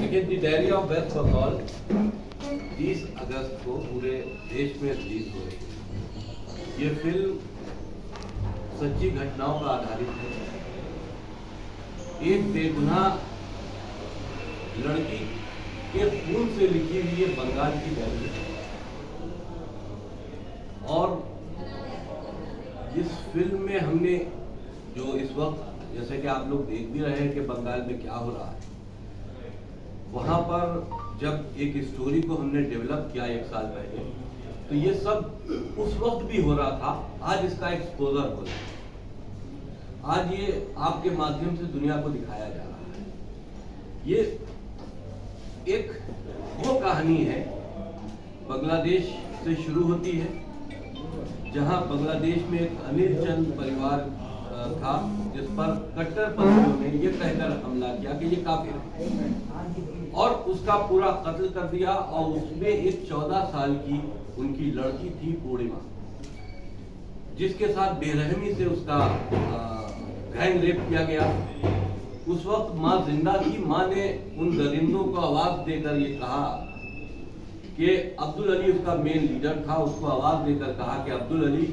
देखिए, the diary of West Bengal 30 अगस्त को पूरे देश में रिलीज हो रही है। ये फिल्म सच्ची घटनाओं पर आधारित है। एक बेगुनाह लड़की के खून से लिखी हुई ये बंगाल की डायरी है। और इस फिल्म में हमने जो इस वक्त, जैसे कि आप लोग देख भी रहे हैं कि बंगाल में क्या हो रहा है, वहां पर जब एक स्टोरी को हमने डेवलप किया 1 साल पहले, तो ये सब उस वक्त भी हो रहा था। आज इसका एक्सपोजर हो रहा है, आज ये आपके माध्यम से दुनिया को दिखाया जा रहा है। ये एक वो कहानी है, बांग्लादेश से शुरू होती है, जहां बांग्लादेश में एक अनिल चंद परिवार था जिस पर कट्टरपंथियों ने ये कहकर हमला किया कि ये काफिर है, और उसका पूरा कत्ल कर दिया। और उसमें एक 14 साल की उनकी लड़की थी पूर्णिमा, जिसके साथ बेरहमी से उसका गैंग रेप किया गया। उस वक्त माँ जिंदा थी। माँ ने उन दरिंदों को आवाज देकर ये कहा कि अब्दुल अली उसका मेन लीडर था, उसको आवाज देकर कहा कि अब्दुल अली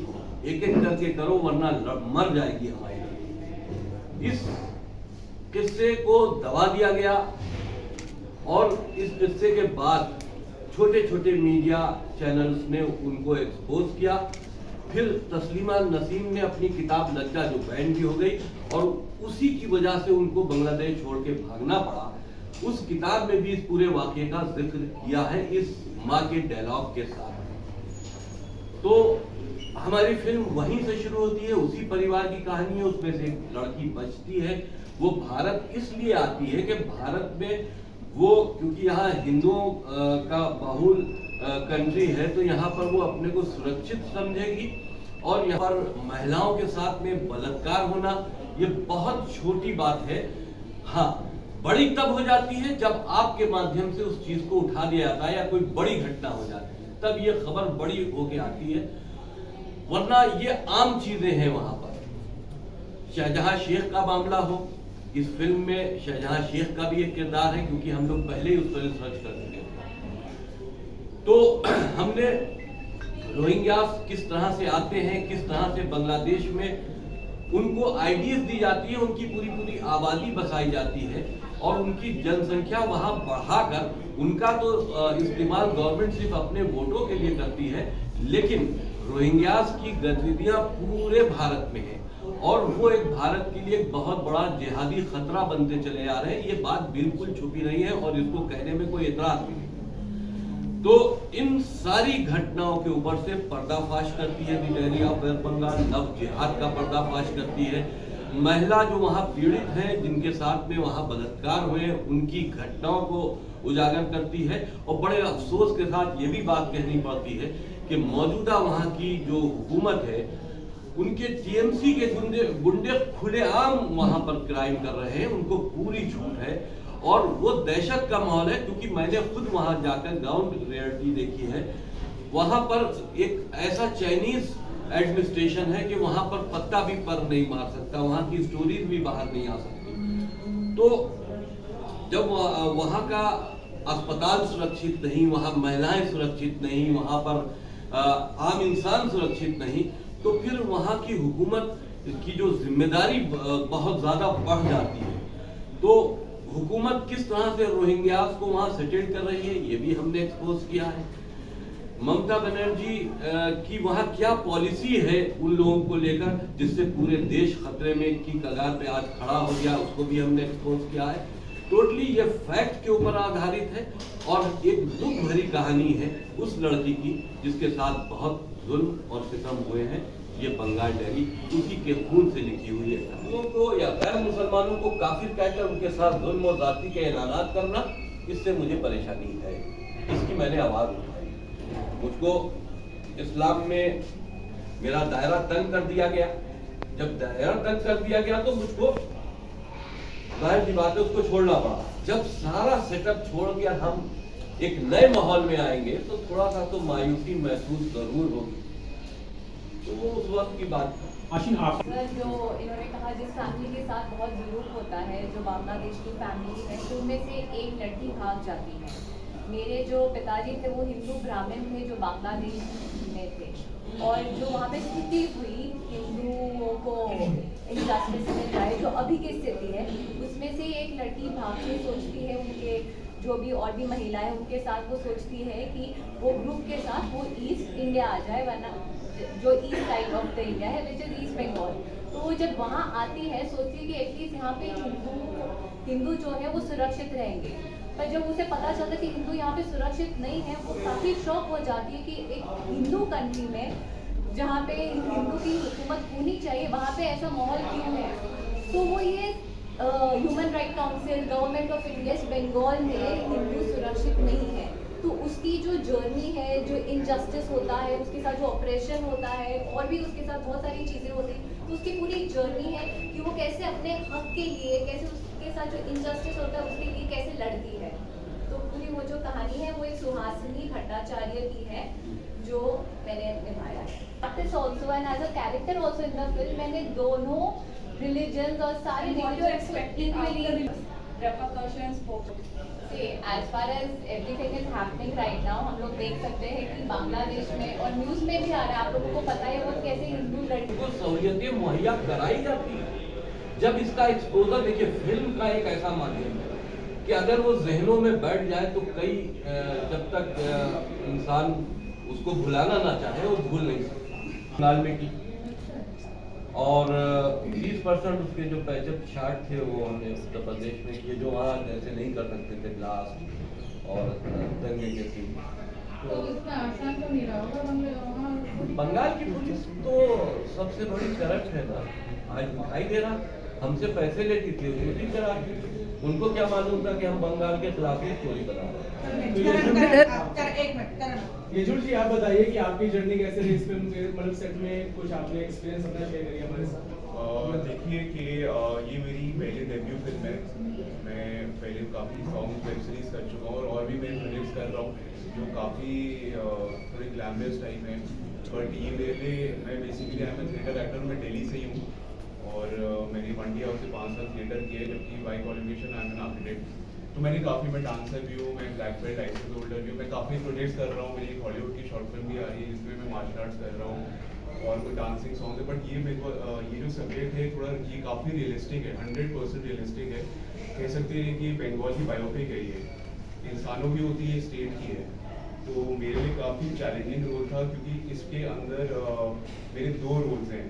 एक एक करके करो वरना मर जाएगी हमारी लड़की। इस किस्से को दबा दिया गया और इस किस्से के बाद छोटे छोटे मीडिया चैनल्स ने उनको एक्सपोज किया। फिर तस्लीमा नसीम ने अपनी किताब लज्जा, जो बैन भी हो गई, और उसी की वजह से उनको बांग्लादेश छोड़ के भागना पड़ा। उस किताब में भी इस पूरे वाकये का जिक्र किया है इस माँ के डायलॉग के साथ। तो हमारी फिल्म वहीं से शुरू होती है, उसी परिवार की कहानी है। उसमें से एक लड़की बचती है, वो भारत इसलिए आती है कि भारत में वो, क्योंकि यहाँ हिंदुओं का बहुल कंट्री है, तो यहाँ पर वो अपने को सुरक्षित समझेगी। और यहाँ पर महिलाओं के साथ में बलात्कार होना ये बहुत छोटी बात है। हाँ, बड़ी तब हो जाती है जब आपके माध्यम से उस चीज को उठा दिया जाता है या कोई बड़ी घटना हो जाती है, तब ये खबर बड़ी होके आती है। वरना ये आम चीजें हैं। वहां पर शाहजहां शेख का मामला हो, इस फिल्म में शाहजहां शेख का भी एक किरदार है, क्योंकि हम लोग पहले ही उस पर रिसर्च कर चुके हैं। तो हमने रोहिंग्यास किस तरह से आते हैं, किस तरह से बांग्लादेश में उनको आइडियाज दी जाती है, उनकी पूरी पूरी आबादी बसाई जाती है और उनकी जनसंख्या वहां बढ़ाकर उनका तो इस्तेमाल गवर्नमेंट सिर्फ अपने वोटों के लिए करती है, लेकिन रोहिंग्यास की गतिविधियां पूरे भारत में है और वो एक भारत के लिए एक बहुत बड़ा जिहादी खतरा बनते चले जा रहे हैं। ये बात बिल्कुल छुपी नहीं है और इसको कहने में कोई एतराज भी नहीं। तो इन सारी घटनाओं के ऊपर से पर्दाफाश करती है the diary of West Bengal. Love जिहाद का पर्दाफाश करती है। महिला जो वहां पीड़ित है, जिनके साथ में वहां बलात्कार हुए, उनकी घटनाओं को उजागर करती है। और बड़े अफसोस के साथ ये भी बात कहनी पड़ती है कि मौजूदा वहां की जो हुकूमत है, उनके टीएमसी के गुंडे खुलेआम वहां पर क्राइम कर रहे हैं, उनको पूरी छूट है और वो दहशत का माहौल है। क्योंकि मैंने खुद वहां जाकर ग्राउंड रियलिटी देखी है। वहां पर एक ऐसा चाइनीज एडमिनिस्ट्रेशन है कि वहां पर पत्ता भी पर नहीं मार सकता, वहां की स्टोरीज भी बाहर नहीं आ सकती। तो जब वहां का अस्पताल सुरक्षित नहीं, वहां महिलाएं सुरक्षित नहीं, वहां पर आम इंसान सुरक्षित नहीं, तो फिर वहां की हुकूमत की जो जिम्मेदारी बहुत ज्यादा बढ़ जाती है। तो हुकूमत किस तरह से रोहिंग्यास को वहां सेटल कर रही है, ये भी हमने एक्सपोज किया है। ममता बनर्जी की वहां क्या पॉलिसी है उन लोगों को लेकर, जिससे पूरे देश खतरे में की कगार पे आज खड़ा हो गया, उसको भी हमने एक्सपोज किया है। टोटली ये फैक्ट के ऊपर आधारित है और एक दुख भरी कहानी है उस लड़की की जिसके साथ बहुत जुल्म और सितम हुए हैं। ये बंगाल डायरी उसी के खून से लिखी हुई है। हिंदुओं को या गैर मुसलमानों को काफिर कहकर उनके साथ जुल्म और जाति के ऐलानात करना, इससे मुझे परेशानी है। इसकी मैंने आवाज उठाई। मुझको इस्लाम में मेरा दायरा तंग कर दिया गया। जब दायरा तंग कर दिया गया तो मुझको जाहिर सी बात है उसको छोड़ना पड़ा। जब सारा सेटअप छोड़ के हम एक नए माहौल में आएंगे तो थोड़ा सा तो मायूसी महसूस जरूर होगी। तो वो उस वक्त की बात थी। आशीन आप जो इन्होंने कहा जिस फैमिली के साथ बहुत जुलूम होता है, जो बांग्लादेश की फैमिली है, तो उनमें से एक लड़की भाग जाती है। मेरे जो पिताजी थे वो हिंदू ब्राह्मण थे जो बांग्लादेश में थे, और जो वहाँ पे स्थिति हुई हिंदुओं को इनजस्टिस मिल रहा है, जो अभी की स्थिति है, उसमें से एक लड़की भाग के सोचती है, उनके जो भी और भी महिलाएं उनके साथ वो सोचती है कि वो ग्रुप के साथ वो ईस्ट इंडिया आ जाए, वरना जो east side of the India है विच इज ईस्ट बंगाल। तो वो जब वहाँ आती है सोचती है कि एटलीस्ट यहाँ पे हिंदू जो है वो सुरक्षित रहेंगे, पर जब उसे पता चलता है कि हिंदू यहाँ पे सुरक्षित नहीं है, वो काफ़ी शॉक हो जाती है कि एक हिंदू कंट्री में जहाँ पे हिंदू की हुकूमत होनी चाहिए वहाँ पे ऐसा माहौल क्यों है। तो वो ये human right council, government of West Bengal में हिंदू सुरक्षित नहीं है, तो उसकी जो जर्नी है, जो इनजस्टिस होता है, उसके साथ जो ऑपरेशन होता है, और भी उसके साथ बहुत सारी चीज़ें होती हैं, तो उसकी पूरी जर्नी है कि वो कैसे अपने हक के लिए, कैसे उसके साथ जो इनजस्टिस होता है उसके लिए कैसे लड़ती है। तो पूरी वो जो कहानी है वो एक सुहासिनी भट्टाचार्य की है जो मैंने निभाया है। Artist also and as a character also in the film मैंने दोनों रिलीजन और सारे equally repercussions for as far as everything is happening right now, हम लोग देख सकते हैं कि बांग्लादेश में और न्यूज़ में भी आ रहा है, आप लोगों को पता है वो कैसे हिंदू लड़की को सहूलियतें मुहैया कराई जाती है। जब इसका एक्सपोजर, देखिए फिल्म का एक ऐसा माध्यम है कि अगर वो जहनों में बैठ जाए तो कई जब तक इंसान उसको भुलाना ना चाहे वो भूल नहीं सकता। लाल में की और 20% उसके जो पैचअप शार्ट थे वो हमने उत्तर प्रदेश में किए, जो वहाँ जैसे नहीं कर सकते थे ब्लास्ट और दंगे के सीन। तो इसमें आसान तो नहीं रहा होगा बंगाल की पुलिस तो सबसे बड़ी करप्ट है ना, आज दिखाई दे रहा, हमसे पैसे लेती थी, ड्यूटी कराती थी, उनको क्या मालूम था कि हम बंगाल के खिलाफ ही स्टोरी बना रहे हैं। येजुल जी आप बताइए कि आपकी जर्नी कैसे रही इस फिल्म के, मतलब सेट में कुछ आपने एक्सपीरियंस अपना शेयर करिए हमारे साथ। देखिए कि ये मेरी पहली डेब्यू फिल्म है। मैं पहले काफ़ी सॉन्ग वेब सीरीज कर चुका हूँ और भी मैं प्रोजेक्ट्स कर रहा हूँ जो काफ़ी थोड़े ग्लैमरस टाइप हैं, बट ये मेरे लिए, मैं basically I am theatre actor, मैं दिल्ली से ही हूँ और मैंने मंडी हाउस से 5 साल थिएटर किया है, जबकि by qualification I am an architect. तो मैंने काफ़ी, मैं डांसर भी हूँ, मैं ब्लैक बेल्ट लाइसेंस होल्डर भी हूँ, मैं काफ़ी प्रोजेक्ट्स कर रहा हूँ। मेरी एक हॉलीवुड की शॉर्ट फिल्म भी आ रही है जिसमें मैं मार्शल आर्ट्स कर रहा हूँ और कोई डांसिंग सॉन्ग है, बट ये मेरे को ये जो सब्जेक्ट है थोड़ा ये काफ़ी रियलिस्टिक है, 100% रियलिस्टिक है। कह सकते हैं कि बंगाल की बायोपिक है, ये इंसानों की होती है, स्टेट की है। तो मेरे लिए काफ़ी चैलेंजिंग रोल था क्योंकि इसके अंदर मेरे 2 रोल्स हैं,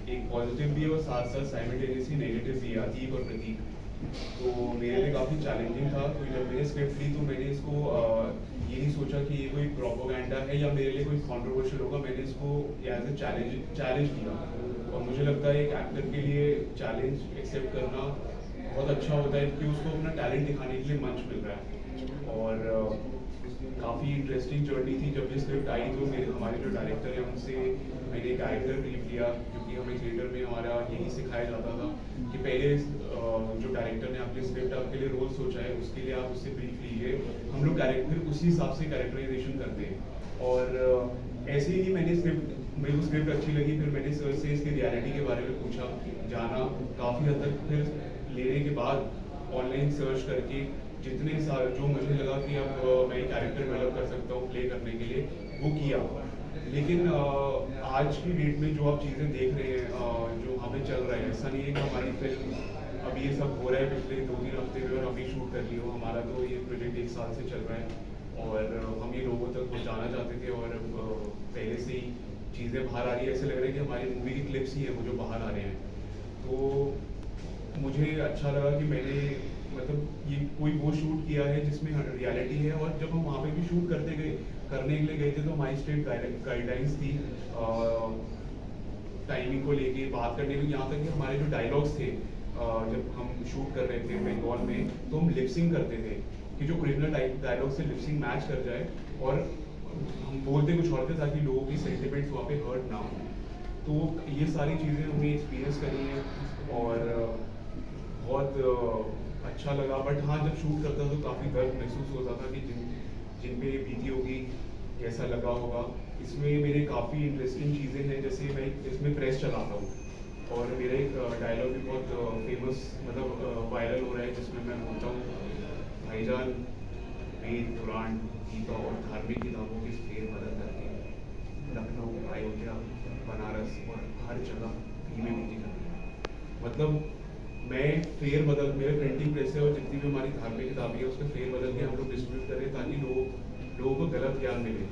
एक पॉजिटिव भी है और साथ साथ साइमल्टेनियसली नेगेटिव भी है, अतीक और प्रतीक। तो मेरे लिए काफ़ी चैलेंजिंग था। तो जब मैंने स्क्रिप्ट ली तो मैंने इसको ये नहीं सोचा कि ये कोई प्रोपोगेंडा है या मेरे लिए कोई कंट्रोवर्शियल होगा, मैंने इसको एज ए चैलेंज लिया। और मुझे लगता है एक एक्टर के लिए चैलेंज एक्सेप्ट करना बहुत अच्छा होता है कि उसको अपना टैलेंट दिखाने के लिए मंच मिल रहा है। और काफ़ी इंटरेस्टिंग जर्नी थी। जब ये स्क्रिप्ट आई तो हमारे जो डायरेक्टर हैं उनसे मैंने एक कैरेक्टर ब्रीफ लिया, क्योंकि हमें थिएटर में हमारा यही सिखाया जाता था कि पहले जो डायरेक्टर ने आपके स्क्रिप्ट आपके लिए रोल सोचा है उसके लिए आप उससे ब्रीफ लीजिए, हम लोग कैरेक्टर उसी हिसाब से कैरेक्टराइजेशन करते हैं। और ऐसे ही मैंने मेरे को स्क्रिप्ट अच्छी लगी, फिर मैंने सर से इसकी रियलिटी के बारे में पूछा, जाना काफ़ी हद तक, फिर लेने के बाद ऑनलाइन सर्च करके जितने साल जो मुझे लगा कि अब मैं कैरेक्टर डेवलप कर सकता हूँ प्ले करने के लिए, वो किया। लेकिन आज की डेट में जो आप चीज़ें देख रहे हैं, जो हमें चल रहा है, ऐसा नहीं है कि हमारी फिल्म अभी ये सब हो रहा है पिछले 2-3 हफ्ते में और अभी शूट कर ली हो। हमारा तो ये प्रोजेक्ट 1 साल से चल रहा है और हम ये लोगों तक पहुँचाना चाहते थे और पहले से ही चीज़ें बाहर आ रही है। ऐसे लग रहा है कि हमारी मूवी की क्लिप्स ही हैं वो जो बाहर आ रहे हैं। तो मुझे अच्छा लगा कि मैंने मतलब ये कोई वो शूट किया है जिसमें रियलिटी है। और जब हम वहाँ पे भी शूट करने के लिए गए थे तो हमारी स्ट्रिक्ट गाइडलाइंस थी टाइमिंग को लेके, बात करने में, यहाँ तक कि हमारे जो डायलॉग्स थे जब हम शूट कर रहे थे बंगाल में तो हम लिपसिंग करते थे कि जो ओरिजिनल डायलॉग से लिपसिंग मैच कर जाए और हम बोलते कुछ और थे ताकि लोगों की सेंटिमेंट्स वहाँ पे हर्ट ना हो। तो ये सारी चीज़ें हमने एक्सपीरियंस करी हैं और बहुत अच्छा लगा। बट हाँ, जब शूट करता तो काफ़ी दर्द महसूस होता था कि जिन पे बीती होगी कैसा लगा होगा। इसमें मेरे काफ़ी इंटरेस्टिंग चीज़ें हैं, जैसे मैं इसमें प्रेस चलाता हूँ और मेरा एक डायलॉग भी बहुत फेमस मतलब वायरल हो रहा है, जिसमें मैं बोलता हूँ भाईजान वेद पुराण गीता और धार्मिक किताबों की फेरबदल करके लखनऊ, अयोध्या, बनारस और हर जगह फिल्में भेजी जाती हैं। मतलब मैं फेरबदल, मेरे प्रिंटिंग प्रेस है और जितनी भी हमारी धार्मिक किताबें हैं उसमें फेरबदल के हम लोग डिस्ट्रीब्यूट करें ताकि लोगों को गलत ज्ञान मिले।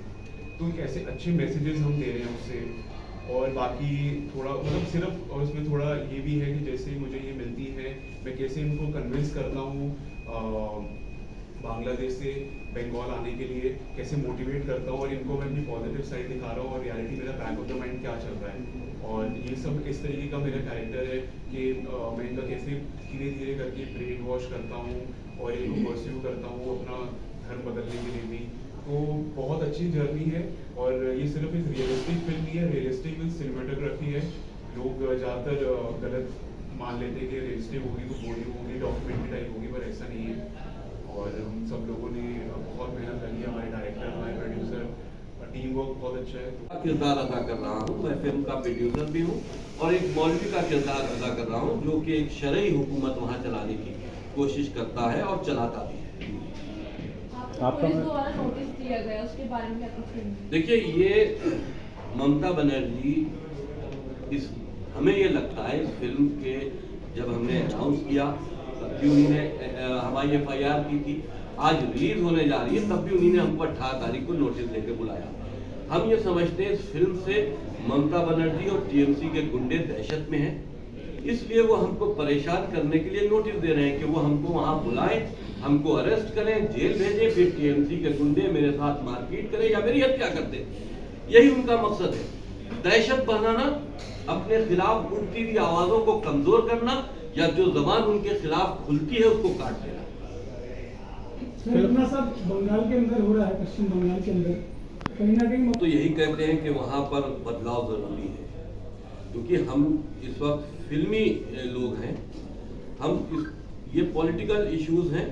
तो ऐसे अच्छे मैसेजेस हम दे रहे हैं उससे। और बाकी थोड़ा मतलब सिर्फ, और उसमें थोड़ा ये भी है कि जैसे मुझे ये मिलती है मैं कैसे इनको कन्विंस करता हूँ बांग्लादेश से बंगाल आने के लिए, कैसे मोटिवेट करता हूँ और इनको मैं अपनी पॉजिटिव साइड दिखा रहा हूँ और रियलिटी मेरा बैक ऑफ द माइंड क्या चल रहा है। और ये सब इस तरीके का मेरा कैरेक्टर है कि मैं इनका कैसे धीरे धीरे करके ब्रेन वॉश करता हूँ और इनको परस्यू करता हूँ अपना धर्म बदलने के लिए भी। तो बहुत अच्छी जर्नी है और ये सिर्फ एक रियलिस्टिक फिल्म नहीं है, रियलिस्टिक विद सिनेमेटोग्राफी है। लोग ज़्यादातर गलत मान लेते हैं कि रियलिस्टिक होगी तो बोरिंग होगी, डॉक्यूमेंट्री टाइप होगी, पर ऐसा नहीं है। और हम सब लोगों ने बहुत मेहनत करी, हमारे डायरेक्टर, हमारे प्रोड्यूसर, टीम वर्क बहुत अच्छा है। किरदार अदा कर रहा हूँ, मैं फिल्म का प्रोड्यूसर भी हूँ और एक मौलवी का किरदार अदा कर रहा हूँ जो कि एक शरई हुकूमत वहाँ चलाने की कोशिश करता है और चलाता भी है। पुलिस द्वारा नोटिस दिया गया, उसके बारे में क्या कुछ? देखिए, ये ममता बनर्जी, इस हमें ये लगता है इस फिल्म के जब हमने अनाउंस किया तब भी उन्होंने हमारी FIR की थी, आज रिलीज होने जा रही है तब भी उन्होंने हमको 18 तारीख को नोटिस देकर बुलाया। हम ये समझते हैं इस फिल्म से ममता बनर्जी और TMC के गुंडे दहशत में हैं, इसलिए वो हमको परेशान करने के लिए नोटिस दे रहे हैं कि वो हमको वहाँ बुलाएं, हमको अरेस्ट करें, जेल भेजें, फिर TMC के गुंडे मेरे साथ मारपीट करें या मेरी हत्या कर दें। यही उनका मकसद है, दहशत बढ़ाना, अपने खिलाफ उठती हुई आवाजों को कमजोर करना या जो जबान उनके खिलाफ खुलती है उसको काट देना। इतना सब बंगाल के अंदर हो रहा है, पश्चिम बंगाल के अंदर कहीं ना कहीं तो यही कहते हैं कि वहाँ पर बदलाव जरूरी है, क्योंकि हम इस वक्त फिल्मी लोग हैं, ये पॉलिटिकल इश्यूज हैं,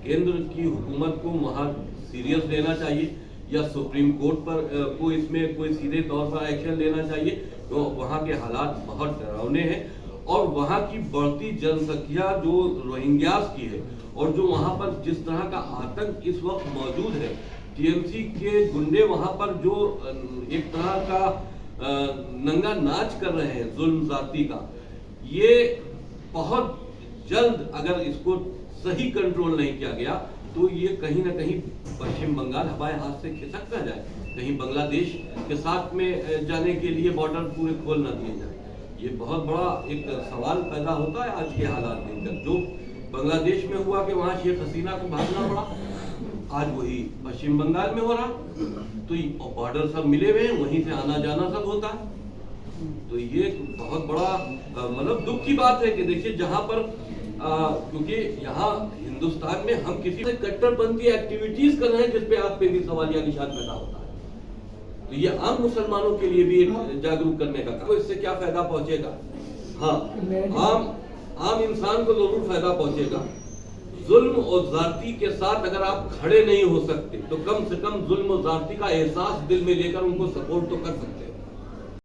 केंद्र की हुकूमत को वहाँ सीरियस लेना चाहिए या सुप्रीम कोर्ट पर को इसमें कोई सीधे तौर पर एक्शन लेना चाहिए। तो वहाँ के हालात बहुत डरावने हैं और वहाँ की बढ़ती जनसंख्या जो रोहिंग्यास की है और जो वहाँ पर जिस तरह का आतंक इस वक्त मौजूद है, TMC के गुंडे वहाँ पर जो एक तरह का नंगा नाच कर रहे हैं जुल्म जाती का, ये बहुत जल्द अगर इसको सही कंट्रोल नहीं किया गया तो ये कहीं ना कहीं पश्चिम बंगाल हवाई हाथ से खिसक ना जाए, कहीं बांग्लादेश के साथ में जाने के लिए बॉर्डर पूरे खोल ना दिए जाए। ये बहुत बड़ा एक सवाल पैदा होता है आज के हालात देखकर। जो बांग्लादेश में हुआ कि वहाँ शेख हसीना को भागना पड़ा, आज वही पश्चिम बंगाल में हो रहा। तो बॉर्डर सब मिले हुए हैं, वहीं से आना जाना सब होता है। तो ये बहुत बड़ा मतलब दुख की बात है कि देखिए जहाँ पर क्योंकि यहाँ हिंदुस्तान में हम किसी से कट्टरपंथी एक्टिविटीज कर रहे हैं जिसपे आप पे भी सवालिया निशान पैदा होता है। तो ये आम मुसलमानों के लिए भी एक जागरूक करने का काम। तो इससे क्या फायदा पहुंचेगा? हाँ, आम इंसान को जरूर फायदा पहुंचेगा। जुल्म और जाती के साथ अगर आप खड़े नहीं हो सकते तो कम से कम जुल्म और जाती का एहसास दिल में लेकर उनको सपोर्ट तो कर सकते हैं।